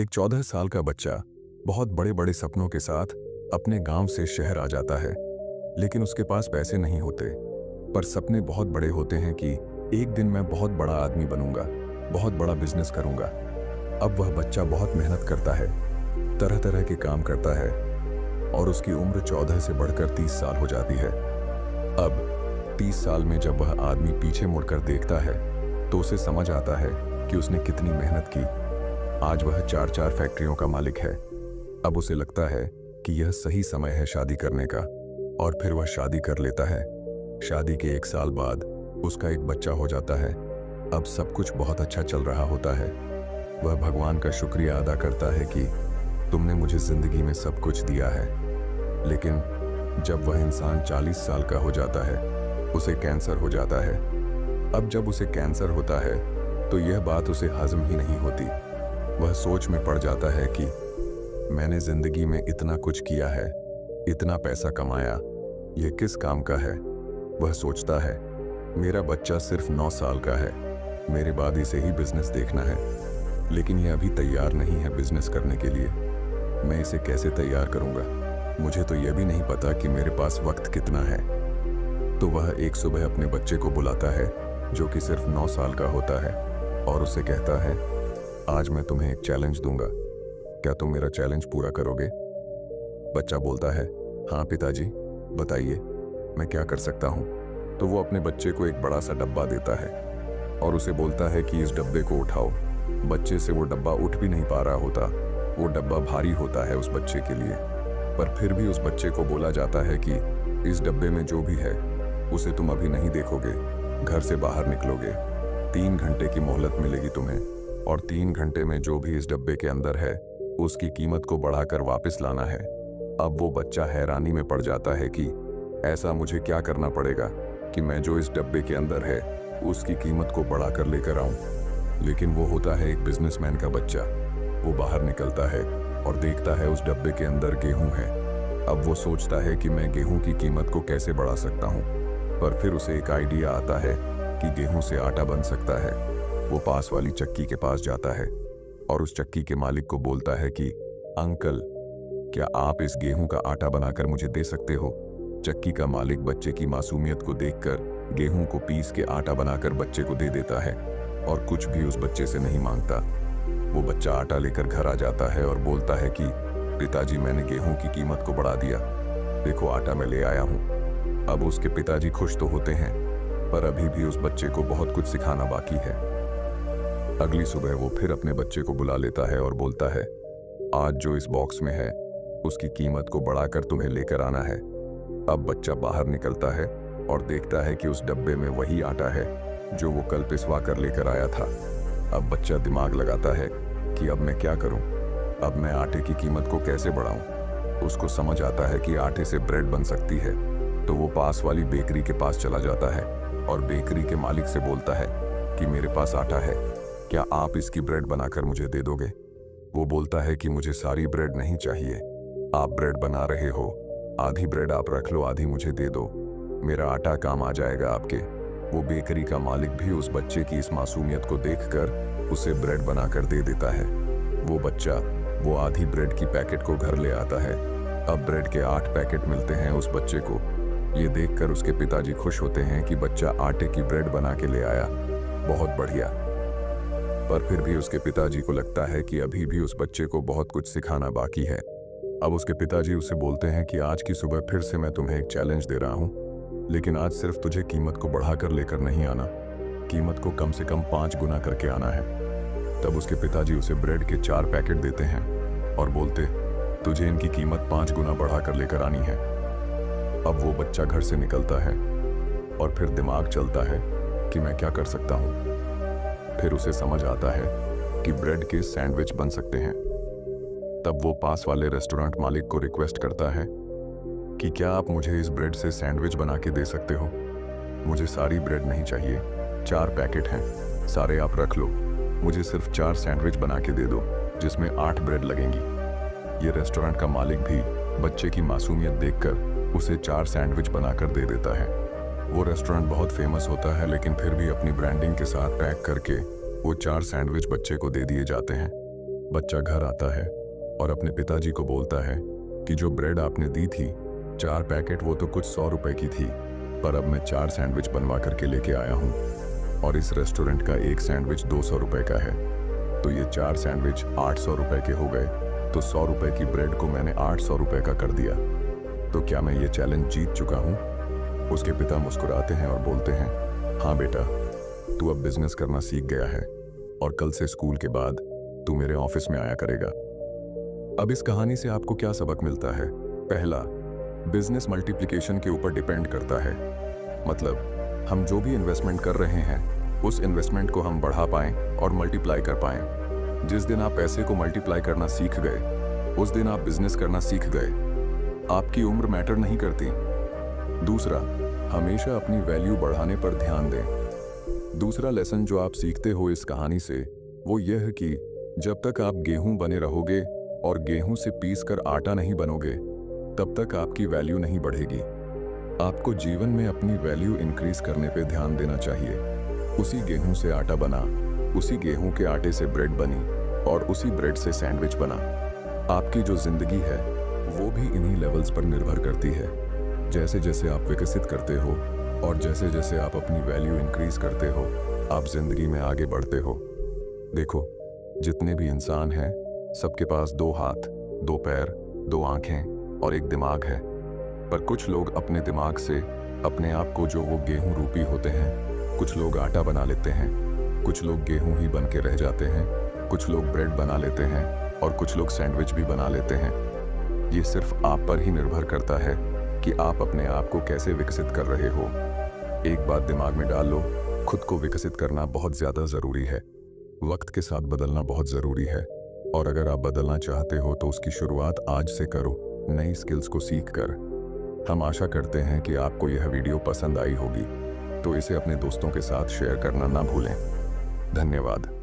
एक 14 साल का बच्चा बहुत बड़े बड़े सपनों के साथ अपने गांव से शहर आ जाता है। लेकिन उसके पास पैसे नहीं होते, पर सपने बहुत बड़े होते हैं कि एक दिन मैं बहुत बड़ा आदमी बनूंगा, बहुत बड़ा बिजनेस करूंगा। अब वह बच्चा बहुत मेहनत करता है, तरह तरह के काम करता है और उसकी उम्र 14 से बढ़कर 30 साल हो जाती है। अब 30 साल में जब वह आदमी पीछे मुड़कर देखता है तो उसे समझ आता है कि उसने कितनी मेहनत की। आज वह 4 फैक्ट्रियों का मालिक है। अब उसे लगता है कि यह सही समय है शादी करने का, और फिर वह शादी कर लेता है। शादी के 1 साल बाद उसका एक बच्चा हो जाता है। अब सब कुछ बहुत अच्छा चल रहा होता है। वह भगवान का शुक्रिया अदा करता है कि तुमने मुझे जिंदगी में सब कुछ दिया है। लेकिन जब वह इंसान 40 साल का हो जाता है, उसे कैंसर हो जाता है। अब जब उसे कैंसर होता है तो यह बात उसे हजम ही नहीं होती। वह सोच में पड़ जाता है कि मैंने जिंदगी में इतना कुछ किया है, इतना पैसा कमाया, यह किस काम का है। वह सोचता है मेरा बच्चा सिर्फ 9 साल का है, मेरे बाद इसे ही बिजनेस देखना है। लेकिन यह अभी तैयार नहीं है बिजनेस करने के लिए। मैं इसे कैसे तैयार करूंगा? मुझे तो यह भी नहीं पता कि मेरे पास वक्त कितना है। तो वह एक सुबह अपने बच्चे को बुलाता है, जो कि सिर्फ 9 साल का होता है, और उसे कहता है आज मैं तुम्हें एक चैलेंज दूंगा, क्या तुम मेरा चैलेंज पूरा करोगे? बच्चा बोलता है हाँ पिताजी, बताइए मैं क्या कर सकता हूँ। तो वो अपने बच्चे को एक बड़ा सा डब्बा देता है और उसे बोलता है कि इस डब्बे को उठाओ। बच्चे से वो डब्बा उठ भी नहीं पा रहा होता। वो डब्बा भारी होता है उस बच्चे के लिए, पर फिर भी उस बच्चे को बोला जाता है कि इस डब्बे में जो भी है उसे तुम अभी नहीं देखोगे, घर से बाहर निकलोगे, 3 घंटे की मोहलत मिलेगी तुम्हें, और 3 घंटे में जो भी इस डब्बे के अंदर है उसकी कीमत को बढ़ाकर वापस लाना है। अब वो बच्चा हैरानी में पड़ जाता है कि ऐसा मुझे क्या करना पड़ेगा कि मैं जो इस डब्बे के अंदर है उसकी कीमत को बढ़ाकर लेकर आऊं। लेकिन वो होता है एक बिजनेसमैन का बच्चा। वो बाहर निकलता है और देखता है उस डब्बे के अंदर गेहूं है। अब वो सोचता है कि मैं गेहूं की कीमत को कैसे बढ़ा सकता हूं, पर फिर उसे एक आइडिया आता है कि गेहूं से आटा बन सकता है। वो पास वाली चक्की के पास जाता है और उस चक्की के मालिक को बोलता है कि अंकल, क्या आप इस गेहूं का आटा बनाकर मुझे दे सकते हो? चक्की का मालिक बच्चे की मासूमियत को देखकर गेहूं को पीस के आटा बनाकर बच्चे को दे देता है और कुछ भी उस बच्चे से नहीं मांगता। वो बच्चा आटा लेकर घर आ जाता है और बोलता है कि पिताजी, मैंने गेहूं की कीमत को बढ़ा दिया, देखो आटा मैं ले आया हूं। अब उसके पिताजी खुश तो होते हैं, पर अभी भी उस बच्चे को बहुत कुछ सिखाना बाकी है। अगली सुबह वो फिर अपने बच्चे को बुला लेता है और बोलता है आज जो इस बॉक्स में है उसकी कीमत को बढ़ाकर तुम्हें लेकर आना है। अब बच्चा बाहर निकलता है और देखता है कि उस डब्बे में वही आटा है जो वो कल पिसवा कर लेकर आया था। अब बच्चा दिमाग लगाता है कि अब मैं क्या करूं, अब मैं आटे की कीमत को कैसे बढ़ाऊं। उसको समझ आता है कि आटे से ब्रेड बन सकती है। तो वो पास वाली बेकरी के पास चला जाता है और बेकरी के मालिक से बोलता है कि मेरे पास आटा है, क्या आप इसकी ब्रेड बनाकर मुझे दे दोगे? वो बोलता है कि मुझे सारी ब्रेड नहीं चाहिए, आप ब्रेड बना रहे हो, आधी ब्रेड आप रख लो, आधी मुझे दे दो, मेरा आटा काम आ जाएगा आपके। वो बेकरी का मालिक भी उस बच्चे की इस मासूमियत को देखकर उसे ब्रेड बनाकर दे देता है। वो बच्चा वो आधी ब्रेड की पैकेट को घर ले आता है। अब ब्रेड के 8 पैकेट मिलते हैं उस बच्चे को। ये देखकर उसके पिताजी खुश होते हैं कि बच्चा आटे की ब्रेड बना के ले आया, बहुत बढ़िया। पर फिर भी उसके पिताजी को लगता है कि अभी भी उस बच्चे को बहुत कुछ सिखाना बाकी है। अब उसके पिताजी उसे बोलते हैं कि आज की सुबह फिर से मैं तुम्हें एक चैलेंज दे रहा हूँ, लेकिन आज सिर्फ तुझे कीमत को बढ़ाकर लेकर नहीं आना, कीमत को कम से कम 5 गुना करके आना है। तब उसके पिताजी उसे ब्रेड के 4 पैकेट देते हैं और बोलते तुझे इनकी कीमत 5 गुना बढ़ाकर लेकर आनी है। अब वो बच्चा घर से निकलता है और फिर दिमाग चलता है कि मैं क्या कर सकता हूँ। फिर उसे समझ आता है कि ब्रेड के सैंडविच बन सकते हैं। तब वो पास वाले रेस्टोरेंट मालिक को रिक्वेस्ट करता है कि क्या आप मुझे इस ब्रेड से सैंडविच बना के दे सकते हो? मुझे सारी ब्रेड नहीं चाहिए, 4 पैकेट हैं, सारे आप रख लो, मुझे सिर्फ 4 सैंडविच बना के दे दो जिसमें 8 ब्रेड लगेंगी। ये रेस्टोरेंट का मालिक भी बच्चे की मासूमियत देखकर उसे 4 सैंडविच बनाकर दे देता है। वो रेस्टोरेंट बहुत फेमस होता है, लेकिन फिर भी अपनी ब्रांडिंग के साथ पैक करके वो 4 सैंडविच बच्चे को दे दिए जाते हैं। बच्चा घर आता है और अपने पिताजी को बोलता है कि जो ब्रेड आपने दी थी 4 पैकेट, वो तो कुछ 100 रुपए की थी, पर अब मैं 4 सैंडविच बनवा करके लेके आया हूँ और इस रेस्टोरेंट का एक सैंडविच 200 रुपए का है, तो ये 4 सैंडविच 800 रुपए के हो गए, तो 100 रुपए की ब्रेड को मैंने 800 रुपए का कर दिया। तो क्या मैं ये चैलेंज जीत चुका हूँ? उसके पिता मुस्कुराते हैं और बोलते हैं, हाँ बेटा, तू अब बिजनेस करना सीख गया है और कल से स्कूल के बाद तू मेरे ऑफिस में आया करेगा। अब इस कहानी से आपको क्या सबक मिलता है? पहला, बिजनेस मल्टीप्लिकेशन के ऊपर डिपेंड करता है। मतलब हम जो भी इन्वेस्टमेंट कर रहे हैं उस इन्वेस्टमेंट को हम बढ़ा पाएं और मल्टीप्लाई कर पाएं। जिस दिन आप पैसे को मल्टीप्लाई करना सीख गए उस दिन आप बिजनेस करना सीख गए। आपकी उम्र मैटर नहीं करती। दूसरा, हमेशा अपनी वैल्यू बढ़ाने पर ध्यान दें। दूसरा लेसन जो आप सीखते हो इस कहानी से वो यह है कि जब तक आप गेहूं बने रहोगे और गेहूं से पीस कर आटा नहीं बनोगे तब तक आपकी वैल्यू नहीं बढ़ेगी। आपको जीवन में अपनी वैल्यू इंक्रीज करने पे ध्यान देना चाहिए। उसी गेहूं से आटा बना, उसी गेहूं के आटे से ब्रेड बनी और उसी ब्रेड से सैंडविच बना। आपकी जो जिंदगी है वो भी इन्हीं लेवल्स पर निर्भर करती है। जैसे जैसे आप विकसित करते हो और जैसे जैसे आप अपनी वैल्यू इंक्रीज करते हो आप जिंदगी में आगे बढ़ते हो। देखो, जितने भी इंसान हैं सबके पास 2 हाथ, 2 पैर, 2 आंखें और एक दिमाग है, पर कुछ लोग अपने दिमाग से अपने आप को, जो वो गेहूं रूपी होते हैं, कुछ लोग आटा बना लेते हैं, कुछ लोग गेहूं ही बन के रह जाते हैं, कुछ लोग ब्रेड बना लेते हैं और कुछ लोग सैंडविच भी बना लेते हैं। ये सिर्फ आप पर ही निर्भर करता है कि आप अपने आप को कैसे विकसित कर रहे हो। एक बात दिमाग में डाल लो, खुद को विकसित करना बहुत ज़्यादा ज़रूरी है। वक्त के साथ बदलना बहुत ज़रूरी है और अगर आप बदलना चाहते हो तो उसकी शुरुआत आज से करो, नई स्किल्स को सीख कर। हम आशा करते हैं कि आपको यह वीडियो पसंद आई होगी, तो इसे अपने दोस्तों के साथ शेयर करना ना भूलें। धन्यवाद।